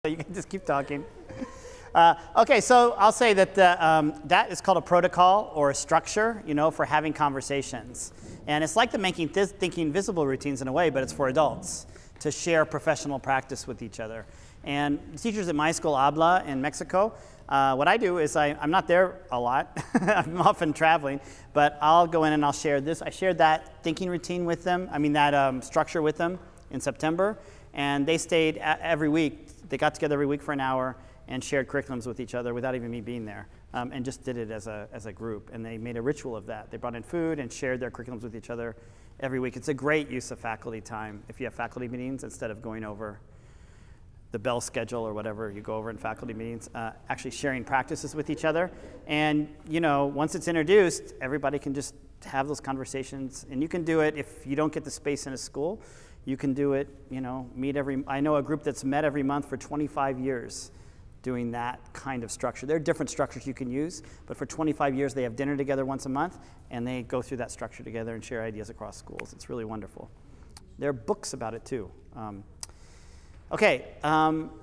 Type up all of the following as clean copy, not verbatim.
You can just keep talking. Okay, so I'll say that that is called a protocol or a structure, for having conversations. And it's like the making thinking visible routines in a way, but it's for adults to share professional practice with each other. And teachers at my school, Habla, in Mexico, what I do is I'm not there a lot. I'm often traveling, but I'll go in and I'll share this. I shared that thinking routine with them, that structure with them in September, and they stayed every week. They got together every week for an hour and shared curriculums with each other without even me being there, and just did it as a group. And they made a ritual of that. They brought in food and shared their curriculums with each other every week. It's a great use of faculty time if you have faculty meetings instead of going over the bell schedule or whatever you go over in faculty meetings, actually sharing practices with each other. And once it's introduced, everybody can just have those conversations. And you can do it if you don't get the space in a school. You can do it, I know a group that's met every month for 25 years doing that kind of structure. There are different structures you can use, but for 25 years they have dinner together once a month and they go through that structure together and share ideas across schools. It's really wonderful. There are books about it too.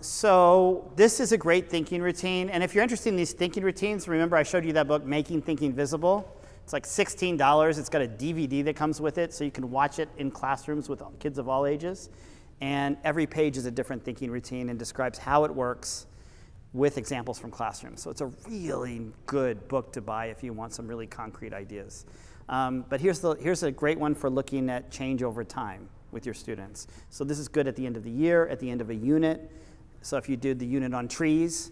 So this is a great thinking routine. And if you're interested in these thinking routines, remember I showed you that book, Making Thinking Visible. It's like $16. It's got a DVD that comes with it, so you can watch it in classrooms with kids of all ages. And every page is a different thinking routine and describes how it works with examples from classrooms. So it's a really good book to buy if you want some really concrete ideas. But here's a great one for looking at change over time with your students. So this is good at the end of the year, at the end of a unit. So if you did the unit on trees,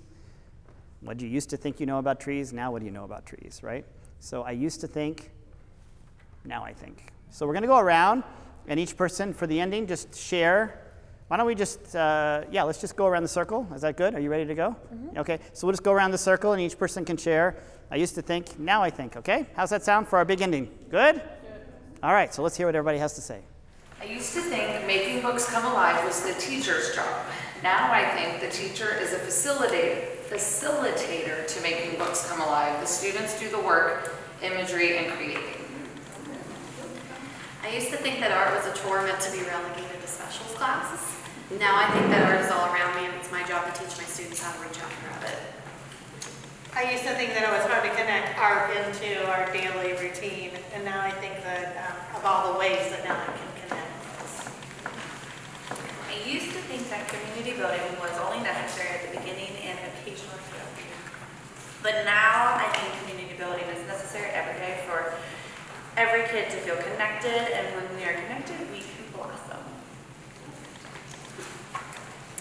what did you used to think you know about trees? Now what do you know about trees, right? So I used to think, now I think. So we're going to go around, and each person, for the ending, just share. Why don't we just, let's just go around the circle. Is that good? Are you ready to go? Mm-hmm. Okay, so we'll just go around the circle, and each person can share. I used to think, now I think, okay? How's that sound for our big ending? Good? Good. All right, so let's hear what everybody has to say. I used to think making books come alive was the teacher's job. Now I think the teacher is a facilitator to making books come alive. The students do the work, imagery, and creating. I used to think that art was a chore meant to be relegated to specials classes. Now I think that art is all around me and it's my job to teach my students how to reach out and grab it. I used to think that it was hard to connect art into our daily routine, and now I think that of all the ways that now I can connect this. I used to think that community building was only necessary at the beginning and occasionally throughout the year. But now I think community building is necessary every day for every kid to feel connected, and when we are connected, we can blossom.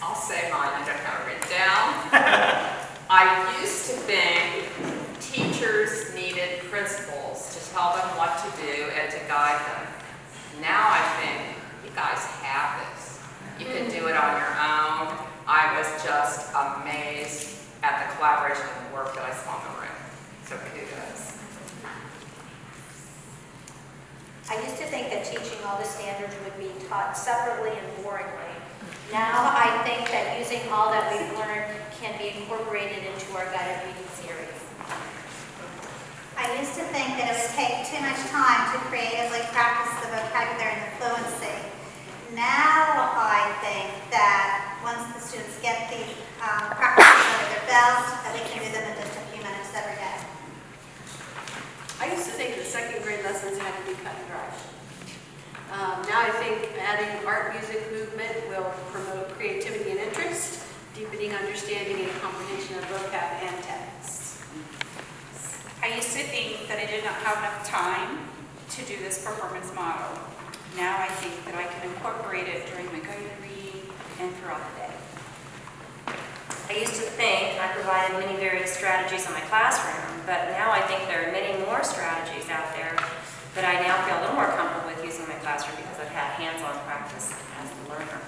I'll say mine, I don't have it written down. I used to think teachers needed principals to tell them what to do and to guide them. Now I think you guys have this. You can do it on your own. I was just amazed at the collaboration and the work that I saw in the room. So kudos. I used to think that teaching all the standards would be taught separately and boringly. Now I think that using all that we've learned can be incorporated into our guided reading series. I used to think that it would take too much time to creatively practice the vocabulary and the fluency. Now I think that once the students get these practices under their belts, that we can do them in just a few minutes every day. I used to think that second grade lessons had to be cut and dry. Now I think adding art, music, movement will promote creativity and interest, deepening understanding and comprehension of vocab and text. I used to think that I did not have enough time to do this performance model. Now I think that I can incorporate it during my guided reading and throughout the day. I used to think I provided many various strategies in my classroom, but now I think there are many more strategies out there that I now feel a little more comfortable with using in my classroom because I've had hands-on practice as the learner.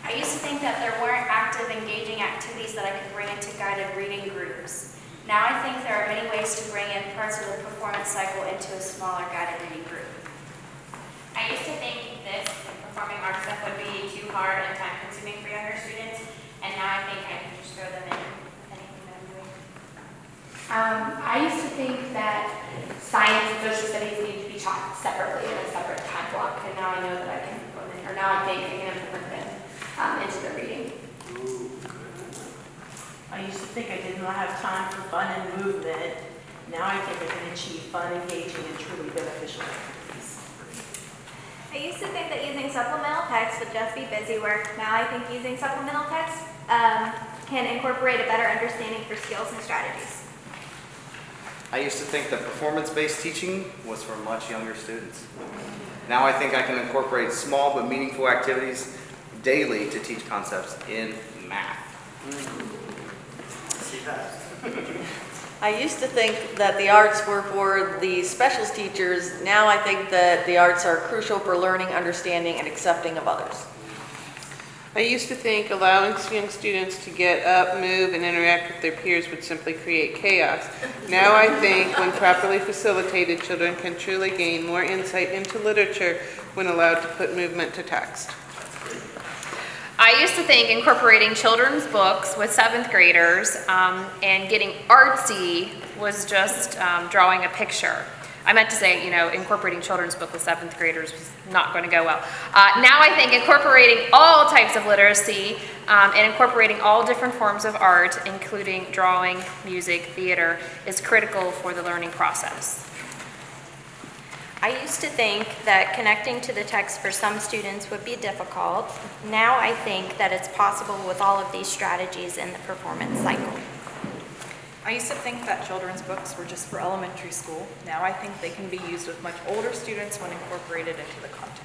I used to think that there weren't active, engaging activities that I could bring into guided reading groups. Now I think there are many ways to bring in parts of the performance cycle into a smaller guided reading group. I used to think this performing arts stuff would be too hard and time-consuming for younger students, and now I think I can just throw them in with anything that I'm doing. I used to think that science and social studies need to be taught separately in a separate time block, and now I know that I can implement, or now I think I can implement them into the reading. I used to think I did not have time for fun and movement. Now I think I can achieve fun, engaging, and truly beneficial activities. I used to think that using supplemental text would just be busy work. Now I think using supplemental text can incorporate a better understanding for skills and strategies. I used to think that performance-based teaching was for much younger students. Now I think I can incorporate small but meaningful activities daily to teach concepts in math. See that? I used to think that the arts were for the specials teachers. Now I think that the arts are crucial for learning, understanding, and accepting of others. I used to think allowing young students to get up, move, and interact with their peers would simply create chaos. Now I think when properly facilitated, children can truly gain more insight into literature when allowed to put movement to text. I used to think incorporating children's books with 7th graders and getting artsy was just drawing a picture. I meant to say, incorporating children's book with 7th graders was not going to go well. Now I think incorporating all types of literacy and incorporating all different forms of art, including drawing, music, theater, is critical for the learning process. I used to think that connecting to the text for some students would be difficult. Now I think that it's possible with all of these strategies in the performance cycle. I used to think that children's books were just for elementary school. Now I think they can be used with much older students when incorporated into the content.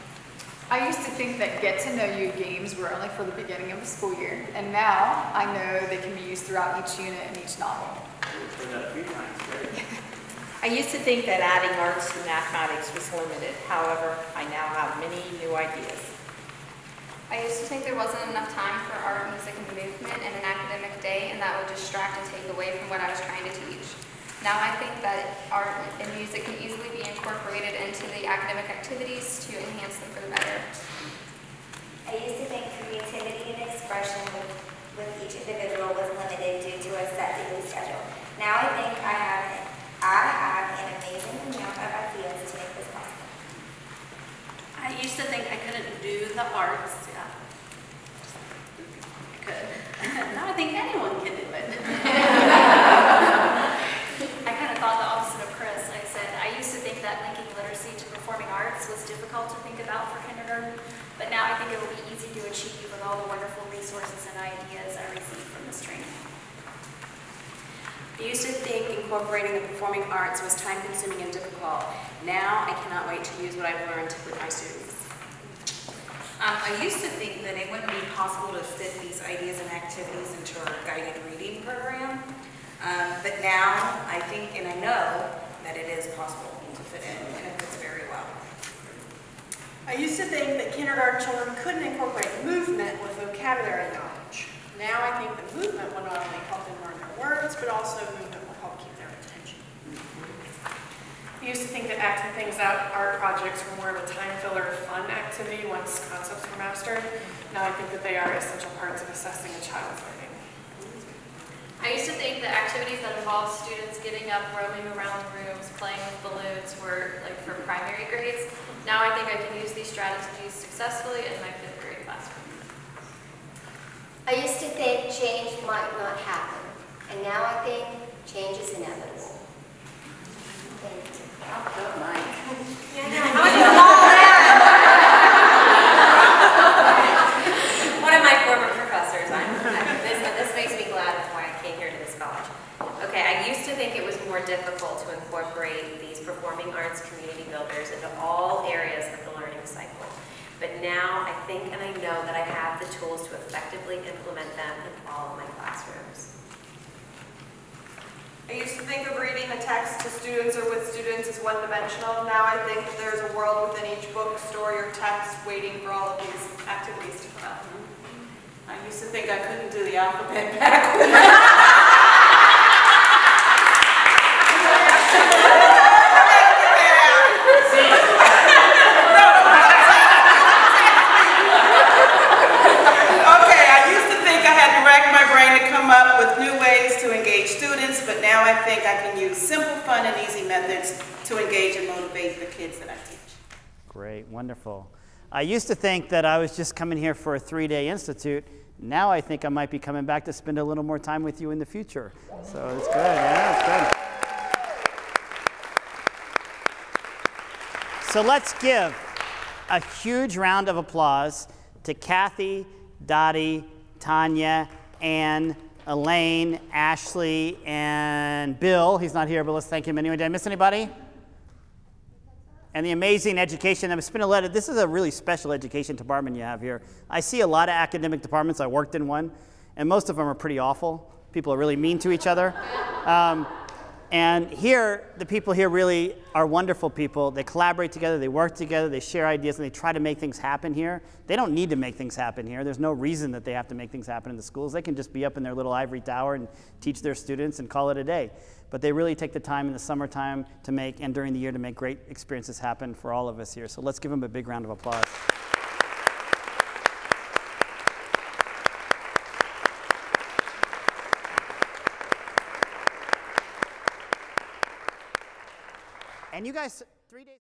I used to think that get-to-know-you games were only for the beginning of the school year, and now I know they can be used throughout each unit and each novel. I used to think that adding arts to mathematics was limited. However, I now have many new ideas. I used to think there wasn't enough time for art, music, and movement in an academic day, and that would distract and take away from what I was trying to teach. Now I think that art and music can easily be incorporated into the academic activities to enhance them for the better. I used to think creativity and expression with each individual was limited due to a set daily schedule. Now I think I have an amazing amount of ideas to make this possible. I used to think I couldn't do the arts. Yeah. I could. Now I think anyone can do it. I kind of thought the opposite of Chris. I said I used to think that linking literacy to performing arts was difficult to think about for kindergarten, but now I think it will be easy to achieve with all the wonderful resources and ideas I received from this training. I used to think incorporating the performing arts was time-consuming and difficult. Now I cannot wait to use what I've learned with my students. I used to think that it wouldn't be possible to fit these ideas and activities into our guided reading program, but now I think and I know that it is possible to fit in, and it fits very well. I used to think that kindergarten children couldn't incorporate movement with vocabulary knowledge. Now I think the movement will not only help them learn their words, but also movement will help keep their attention. I used to think that acting things out art projects were more of a time filler, fun activity once concepts were mastered. Now I think that they are essential parts of assessing a child's learning. I used to think that activities that involved students getting up, roaming around rooms, playing with balloons were like for primary grades. Now I think I can use these strategies successfully in my 5th grade classroom. I used to think change might not happen, and now I think change is inevitable. Thank you. One of my former professors, this makes me glad before I came here to this college. Okay, I used to think it was more difficult to incorporate these performing arts community builders into all areas of the learning cycle. But now I think and I know that I have the tools to effectively implement them in all of my classrooms. I used to think of reading a text to students or with students as one-dimensional. Now I think there's a world within each book, story, or text waiting for all of these activities to come out. I used to think I couldn't do the alphabet backwards. Up with new ways to engage students, but now I think I can use simple, fun, and easy methods to engage and motivate the kids that I teach. Great, wonderful. I used to think that I was just coming here for a 3-day institute. Now I think I might be coming back to spend a little more time with you in the future. So it's good, yeah, it's good. So let's give a huge round of applause to Kathy, Dottie, Tanya, Ann, Elaine, Ashley, and Bill. He's not here, but let's thank him anyway. Did I miss anybody? And the amazing education. This is a really special education department you have here. I see a lot of academic departments. I worked in one, and most of them are pretty awful. People are really mean to each other. And here, the people here really are wonderful people. They collaborate together, they work together, they share ideas, and they try to make things happen here. They don't need to make things happen here. There's no reason that they have to make things happen in the schools. They can just be up in their little ivory tower and teach their students and call it a day. But they really take the time in the summertime to make, and during the year, to make great experiences happen for all of us here. So let's give them a big round of applause. And you guys, 3 days.